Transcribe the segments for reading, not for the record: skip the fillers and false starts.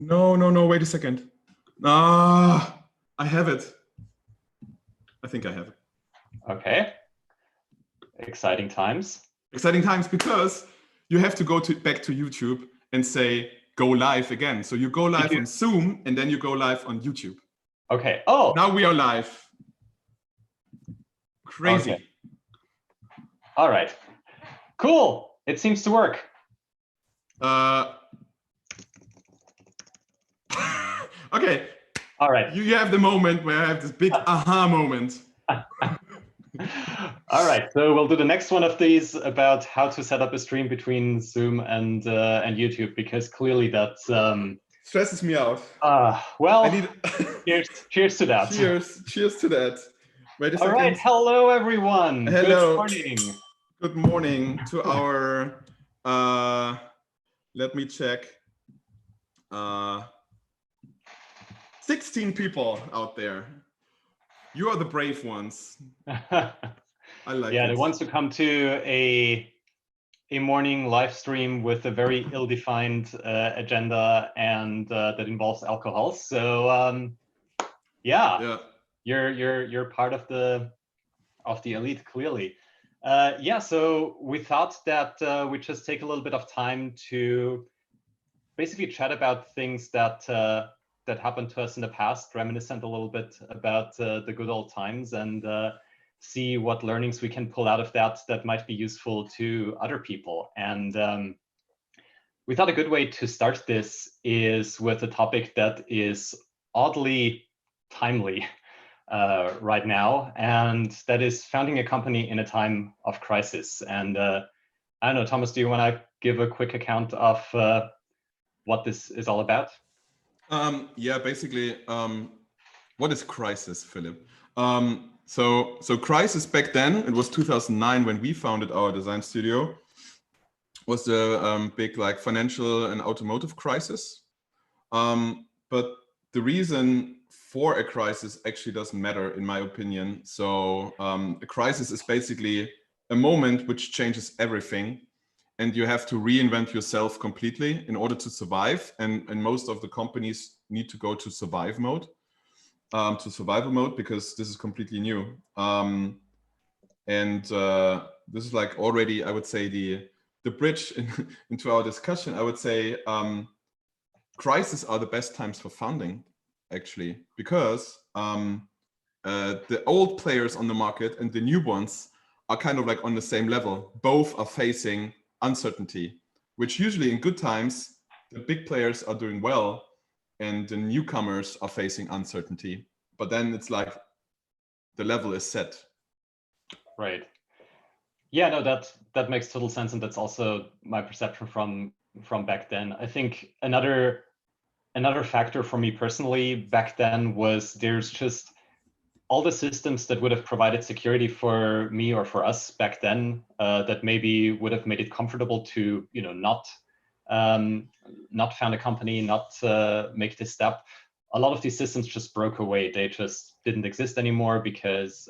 No, wait a second. I have it. I think I have it. Okay. Exciting times. Exciting times, because you have to go back to YouTube and say, go live again. So you go live on Zoom and then you go live on YouTube. Okay. Oh, now we are live. Crazy. Okay. All right. Cool. It seems to work. Okay. All right. You have the moment where I have this big aha moment. All right. So we'll do the next one of these about how to set up a stream between Zoom and YouTube, because clearly that's stresses me out. Well, cheers to that. Cheers to that. Wait a second. All right. Hello, everyone. Hello. Good morning. Good morning to our. Let me check. 16 people out there. You are the brave ones. I like it. The ones who come to a morning live stream with a very ill-defined agenda and that involves alcohol. So yeah. You're part of the elite, clearly. So we thought that we'd just take a little bit of time to basically chat about things that happened to us in the past, reminiscent a little bit about the good old times, and see what learnings we can pull out of that might be useful to other people. And we thought a good way to start this is with a topic that is oddly timely right now, and that is founding a company in a time of crisis. And I don't know, Thomas, do you want to give a quick account of what this is all about? Basically, what is crisis, Philip? So crisis back then, it was 2009 when we founded our design studio, was the big financial and automotive crisis. But the reason for a crisis actually doesn't matter, in my opinion. So a crisis is basically a moment which changes everything, and you have to reinvent yourself completely in order to survive. And most of the companies need to go to survival mode, because this is completely new. This is already, I would say, the bridge into our discussion. I would say crises are the best times for founding, actually, because the old players on the market and the new ones are kind of on the same level. Both are facing uncertainty, which usually in good times, the big players are doing well and the newcomers are facing uncertainty. But then it's the level is set. Right. Yeah, no, that makes total sense. And that's also my perception from back then. I think another factor for me personally back then was there's just all the systems that would have provided security for me or for us back then that maybe would have made it comfortable to, not found a company, not make this step. A lot of these systems just broke away. They just didn't exist anymore because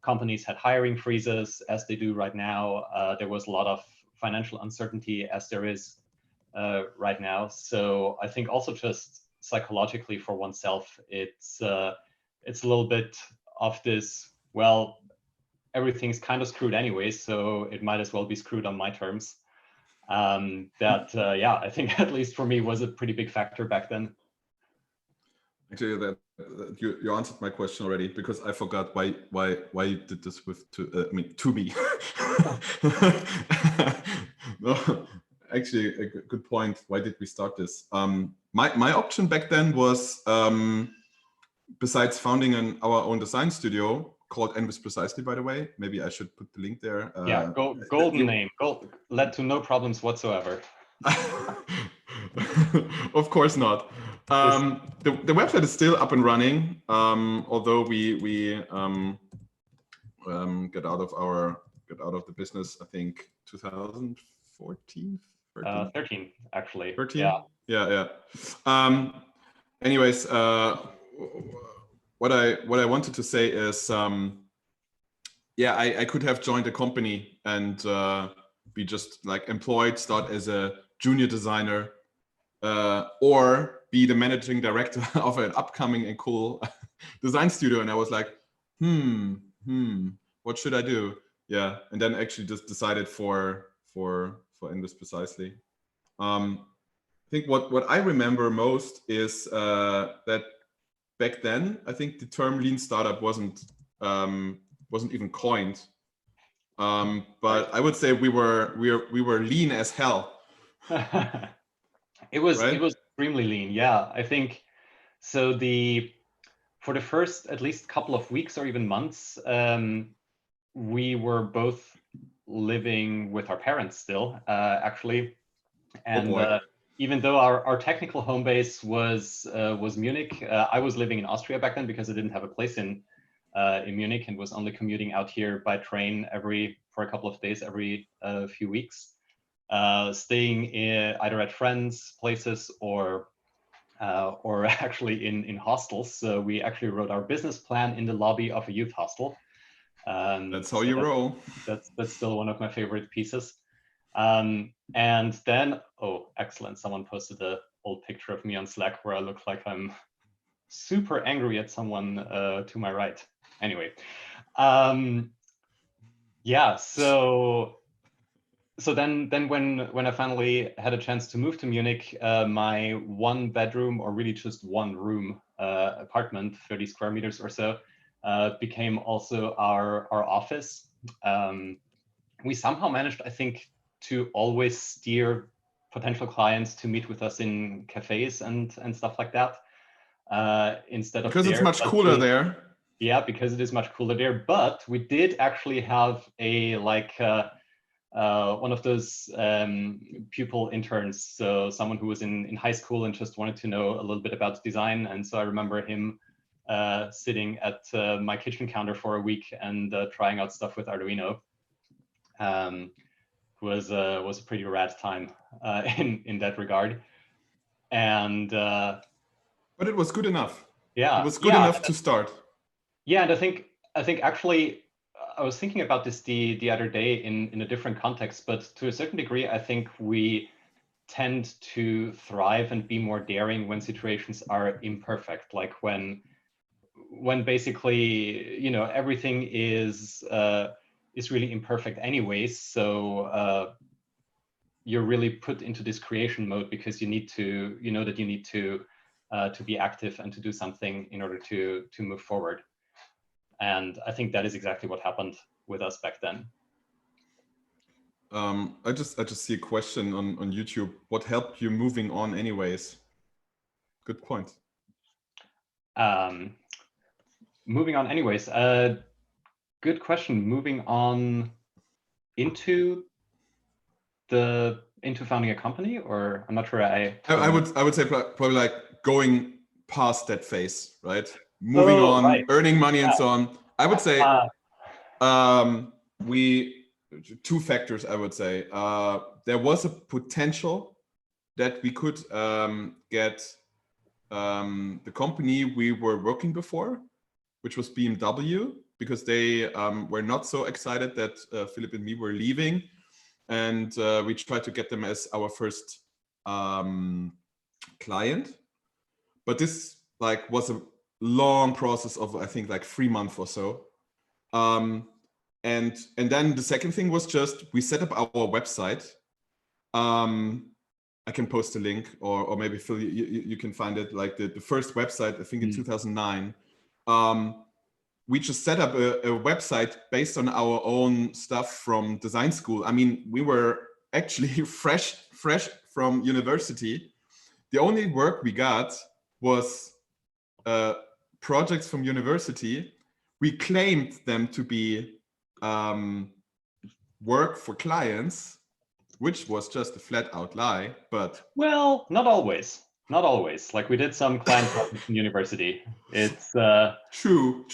companies had hiring freezes, as they do right now. There was a lot of financial uncertainty, as there is right now. So I think also just psychologically for oneself, it's a little bit of this, well, everything's kind of screwed anyway, so it might as well be screwed on my terms. I think at least for me was a pretty big factor back then. Actually, that you answered my question already, because I forgot why you did this with to me. No, actually, a good point. Why did we start this? My option back then was, besides founding our own design studio called Envis Precisely, by the way, maybe I should put the link there. Golden name, led to no problems whatsoever. Of course not. The website is still up and running, although we get out of the business, I think 2014. 13 actually. 13. Yeah. Anyways, what I wanted to say is, I could have joined a company and be just employed, start as a junior designer, or be the managing director of an upcoming and cool design studio. And I was like, what should I do? Yeah, and then actually just decided for Indus precisely. I think what I remember most is that back then, I think the term lean startup wasn't even coined. But I would say we were lean as hell. It was right? extremely lean. Yeah, I think so. For the first at least couple of weeks or even months, we were both living with our parents still, actually, and even though our technical home base was Munich, I was living in Austria back then because I didn't have a place in Munich and was only commuting out here by train for a couple of days every few weeks, staying either at friends' places or actually in hostels. So we actually wrote our business plan in the lobby of a youth hostel. That's how you roll. That's still one of my favorite pieces. And then, oh, excellent! Someone posted an old picture of me on Slack where I look like I'm super angry at someone to my right. Anyway, yeah. So then when I finally had a chance to move to Munich, my 1-bedroom, or really just 1-room apartment, 30 square meters or so, became also our office. We somehow managed, I think, to always steer potential clients to meet with us in cafes and stuff like that, instead of because it's much cooler there. Yeah, because it is much cooler there. But we did actually have a one of those pupil interns, so someone who was in high school and just wanted to know a little bit about design. And so I remember him sitting at my kitchen counter for a week and trying out stuff with Arduino. Was a pretty rad time in that regard. And but it was good enough. Yeah, it was good enough to start. Yeah, and I think actually, I was thinking about this the other day in a different context, but to a certain degree, I think we tend to thrive and be more daring when situations are imperfect, like when basically, you know, everything is really imperfect anyways. So you're really put into this creation mode because you need to, you know, that you need to be active and to do something in order to move forward. And I think that is exactly what happened with us back then. I just see a question on YouTube. What helped you moving on anyways? Good point. Moving on anyways. Good question. Moving on into founding a company, or I'm not sure. I would say probably like going past that phase, right? Moving on, right. Earning money and so on. I would say two factors, I would say. There was a potential that we could get the company we were working before, which was BMW, because they were not so excited that Philipp and me were leaving. And we tried to get them as our first client. But this was a long process of, I think, 3 months or so. And then the second thing was just, we set up our website. I can post a link, or maybe Phil, you can find it, like the first website, I think in 2009. We just set up a website based on our own stuff from design school. I mean, we were actually fresh from university. The only work we got was projects from university. We claimed them to be work for clients, which was just a flat out lie, but... Well, not always. Not always. Like, we did some client projects in university. It's true.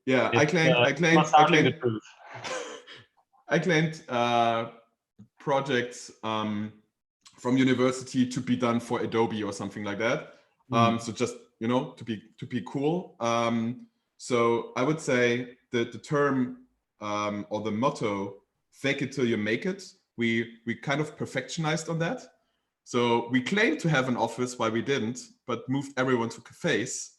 Yeah, I claimed the truth. I claimed projects from university to be done for Adobe or something like that. So just, you know, to be cool. So I would say that the term or the motto, fake it till you make it, we kind of perfectionized on that. So we claimed to have an office while we didn't, but moved everyone to cafes.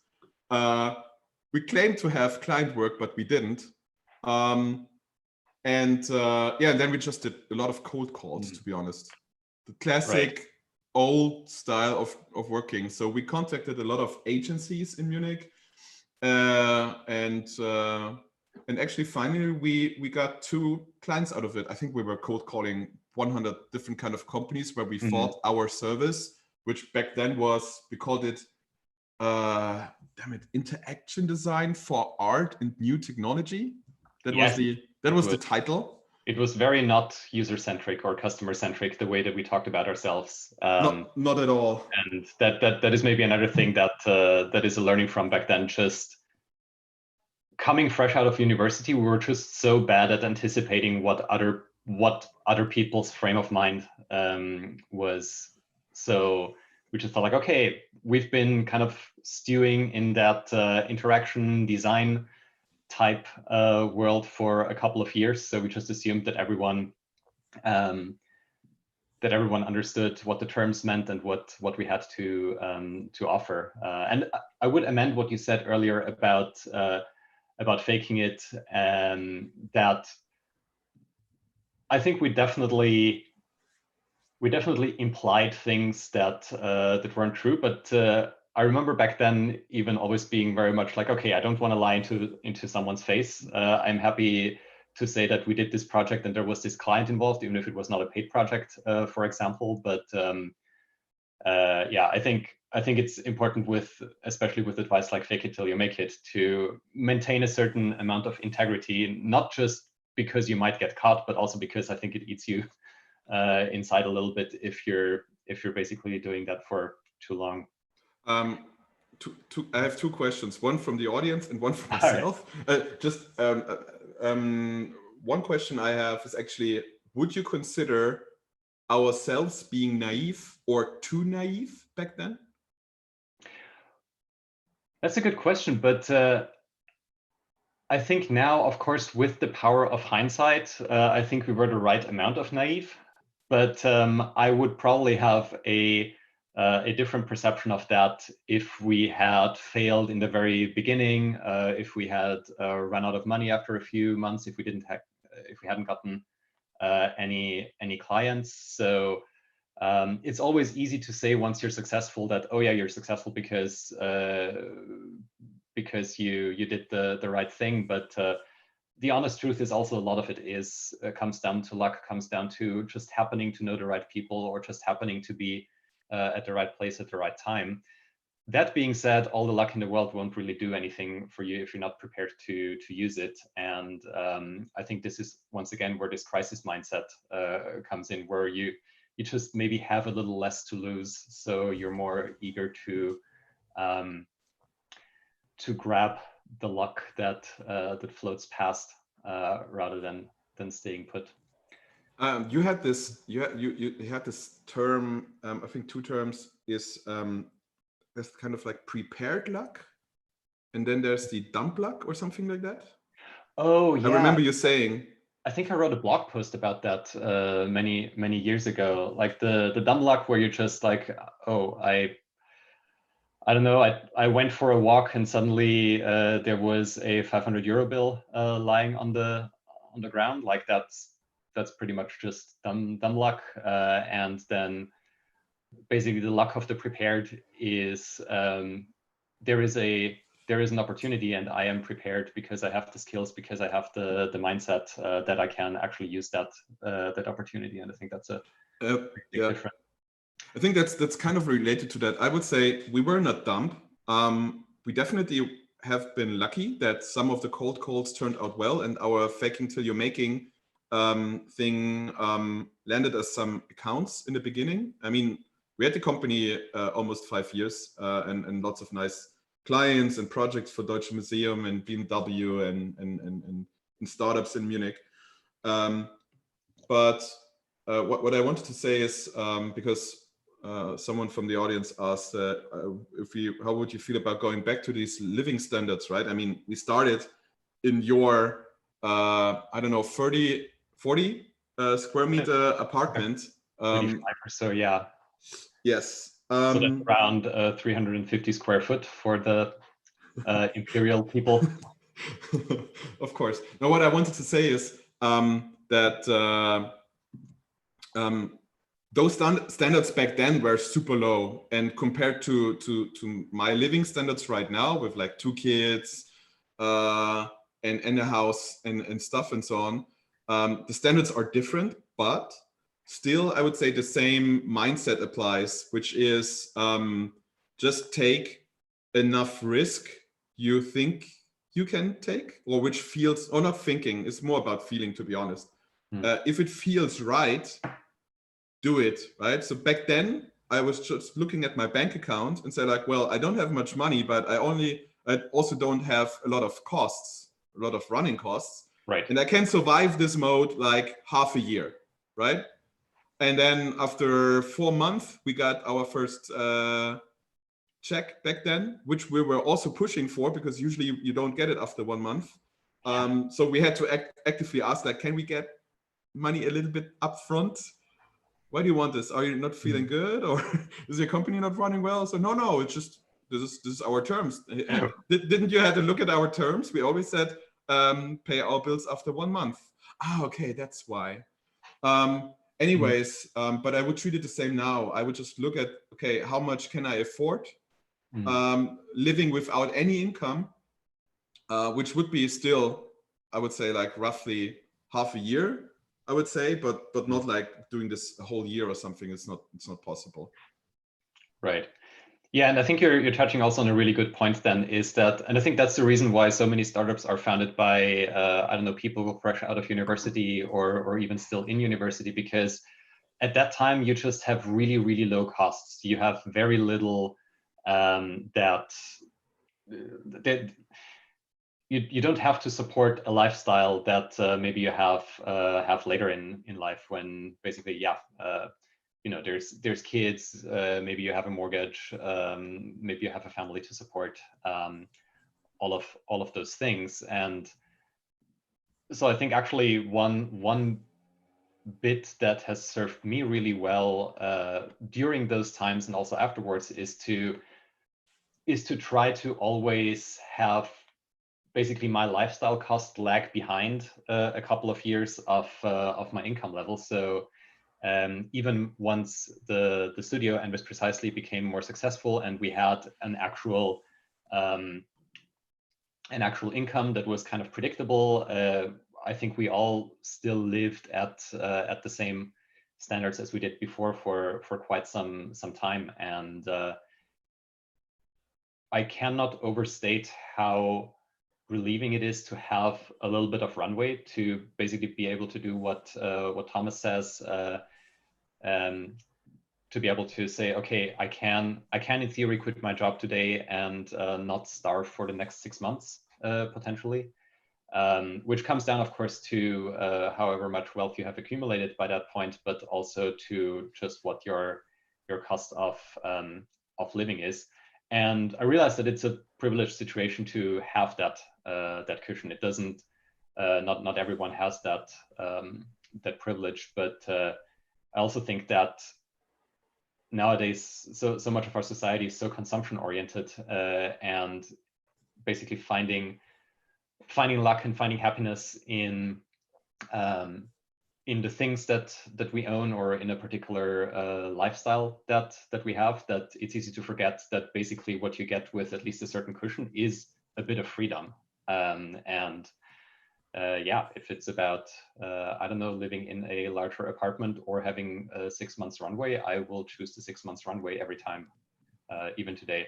We claimed to have client work, but we didn't. And then we just did a lot of cold calls, to be honest. The classic old style of working. So we contacted a lot of agencies in Munich. And actually, finally, we got 2 clients out of it. I think we were cold calling 100 different kind of companies where we thought our service, which back then we called it, interaction design for art and new technology. That was the title. It was very not user-centric or customer-centric, the way that we talked about ourselves. Not at all. And that is maybe another thing that is a learning from back then. Just coming fresh out of university, we were just so bad at anticipating what other people's frame of mind was. So we just thought like, okay, we've been kind of stewing in that interaction design type world for a couple of years. So we just assumed that everyone understood what the terms meant and what we had to offer. And I would amend what you said earlier about faking it, and that I think we definitely implied things that weren't true, but I remember back then even always being very much like, okay, I don't want to lie into someone's face. I'm happy to say that we did this project and there was this client involved, even if it was not a paid project, for example. But I think it's important especially with advice like fake it till you make it, to maintain a certain amount of integrity, not just because you might get caught, but also because I think it eats you inside a little bit if you're basically doing that for too long. I have 2 questions, one from the audience and one from myself. One question I have is actually, would you consider ourselves being naive or too naive back then? That's a good question, but I think now, of course, with the power of hindsight, I think we were the right amount of naive. But I would probably have a different perception of that if we had failed in the very beginning, if we had run out of money after a few months, if we hadn't gotten any clients. So it's always easy to say once you're successful that, oh yeah, you're successful because you did the right thing. But the honest truth is also a lot of it comes down to luck, comes down to just happening to know the right people, or just happening to be at the right place at the right time. That being said, all the luck in the world won't really do anything for you if you're not prepared to use it. And I think this is once again where this crisis mindset comes in, where you just maybe have a little less to lose, so you're more eager to grab the luck that floats past rather than staying put. You had this term. I think 2 terms is there's kind of like prepared luck, and then there's the dump luck or something like that. Oh yeah, I remember you saying. I think I wrote a blog post about that many years ago. Like the dumb luck where you're just like, oh, I don't know, I went for a walk and suddenly there was a 500 euro bill lying on the ground. Like that's pretty much just dumb luck. And then basically the luck of the prepared is there is an opportunity, and I am prepared because I have the skills, because I have the mindset that I can actually use that opportunity. And I think that's a big difference. I think that's kind of related to that. I would say we were not dumb. We definitely have been lucky that some of the cold calls turned out well, and our faking till you're making thing landed us some accounts in the beginning. I mean, we had the company almost 5 years and lots of nice clients and projects for Deutsche Museum and BMW and startups in Munich. But what I wanted to say is because someone from the audience asked how would you feel about going back to these living standards, right? I mean, we started in your, I don't know, 40 square meter apartment. 35 or so, yeah. Yes. So that's around 350 square foot for the imperial people. Of course. Now, what I wanted to say is that those standards back then were super low, and compared to my living standards right now, with like 2 kids and a house and stuff and so on, the standards are different, but still I would say the same mindset applies, which is just take enough risk you think you can take, or which feels, or not thinking, it's more about feeling, to be honest. If it feels right, do it, right? So back then I was just looking at my bank account and say like, well, I don't have much money, but I also don't have a lot of costs, a lot of running costs. Right. And I can survive this mode like half a year, right? And then after 4 months, we got our first check back then, which we were also pushing for, because usually you don't get it after 1 month. So we had to actively ask, like, can we get money a little bit upfront? Why do you want this? Are you not feeling good, or is your company not running well? So no, it's just this is our terms. Didn't you have to look at our terms? We always said pay our bills after 1 month. Okay, that's why. Anyways, but I would treat it the same now. I would just look at, okay, how much can I afford? Living without any income, which would be still, I would say, like roughly half a year, I would say, but not like doing this a whole year or something. It's not possible. Right. Yeah, and I think you're touching also on a really good point then, is that, and I think that's the reason why so many startups are founded by, I don't know, people fresh out of university or even still in university, because at that time you just have really, really low costs. You have very little that you don't have to support a lifestyle that maybe you have later in life, when basically, you know, there's kids, maybe you have a mortgage, maybe you have a family to support, all of those things. And so I think actually one bit that has served me really well during those times and also afterwards is to try to always have basically my lifestyle cost lag behind a couple of years of my income level. So even once the studio and With Precisely became more successful and we had an actual income that was kind of predictable, I think we all still lived at the same standards as we did before for quite some time. And I cannot overstate how relieving it is to have a little bit of runway to basically be able to do what Thomas says, to be able to say, okay, I can in theory quit my job today and not starve for the next 6 months potentially, which comes down, of course, to however much wealth you have accumulated by that point, but also to just what your cost of living is. And I realized that it's a privileged situation to have that cushion. It doesn't, not everyone has that privilege, but I also think that nowadays so much of our society is so consumption oriented, and basically finding luck and finding happiness in the things that we own, or in a particular lifestyle that we have, that it's easy to forget that basically what you get with at least a certain cushion is a bit of freedom. Yeah, if it's about, I don't know, living in a larger apartment or having a 6 months runway, I will choose the 6 months runway every time, even today.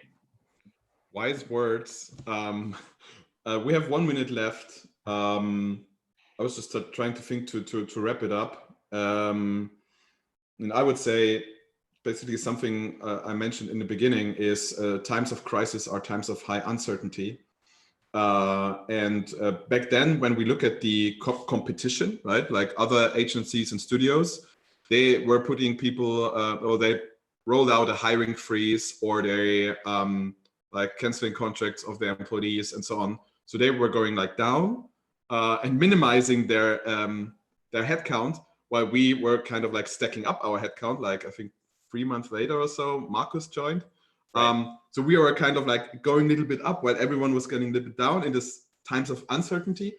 Wise words. We have 1 minute left. I was just trying to think to wrap it up. And I would say basically something I mentioned in the beginning is times of crisis are times of high uncertainty. And back then, when we look at the competition, right, like other agencies and studios, they were putting people, or they rolled out a hiring freeze, or they like canceling contracts of their employees and so on. So they were going like down and minimizing their headcount, while we were kind of like stacking up our headcount, like I think 3 months later or so, Marcus joined. Right. So we were kind of like going a little bit up while everyone was getting a little bit down in this times of uncertainty.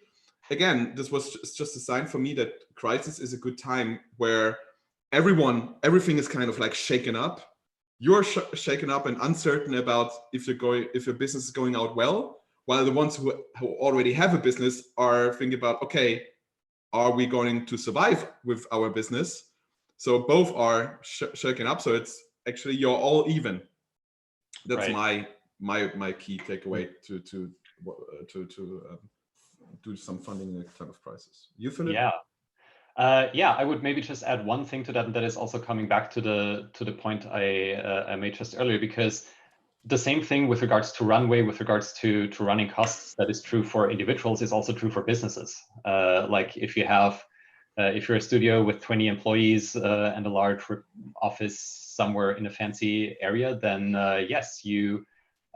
Again, this was just a sign for me that crisis is a good time where everything is kind of like shaken up. You're shaken up and uncertain about if your business is going out well, while the ones who already have a business are thinking about, okay, are we going to survive with our business? So both are shaken up. So it's actually you're all even. That's right. my key takeaway to do some funding in a time of crisis. You, Philipp? Yeah. Yeah, I would maybe just add one thing to that, and that is also coming back to the point I made just earlier, because the same thing with regards to runway, with regards to running costs, that is true for individuals, is also true for businesses. Like if you're a studio with 20 employees and a large office somewhere in a fancy area, then yes, you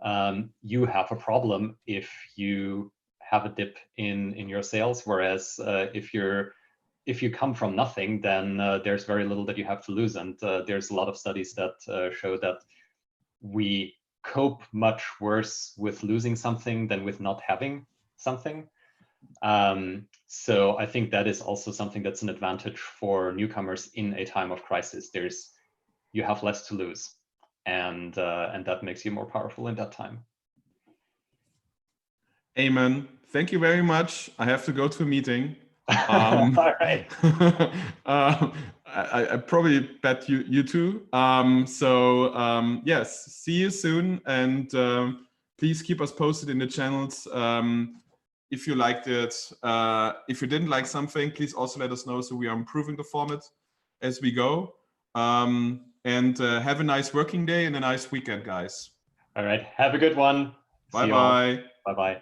have a problem if you have a dip in your sales. Whereas if you come from nothing, then there's very little that you have to lose. And there's a lot of studies that show that we cope much worse with losing something than with not having something. So I think that is also something that's an advantage for newcomers in a time of crisis. You have less to lose, and that makes you more powerful in that time. Amen. Thank you very much. I have to go to a meeting. All right. I probably bet you too. Yes, see you soon, and please keep us posted in the channels if you liked it. If you didn't like something, please also let us know, so we are improving the format as we go. And have a nice working day and a nice weekend, guys. All right. Have a good one. Bye-bye. Bye-bye.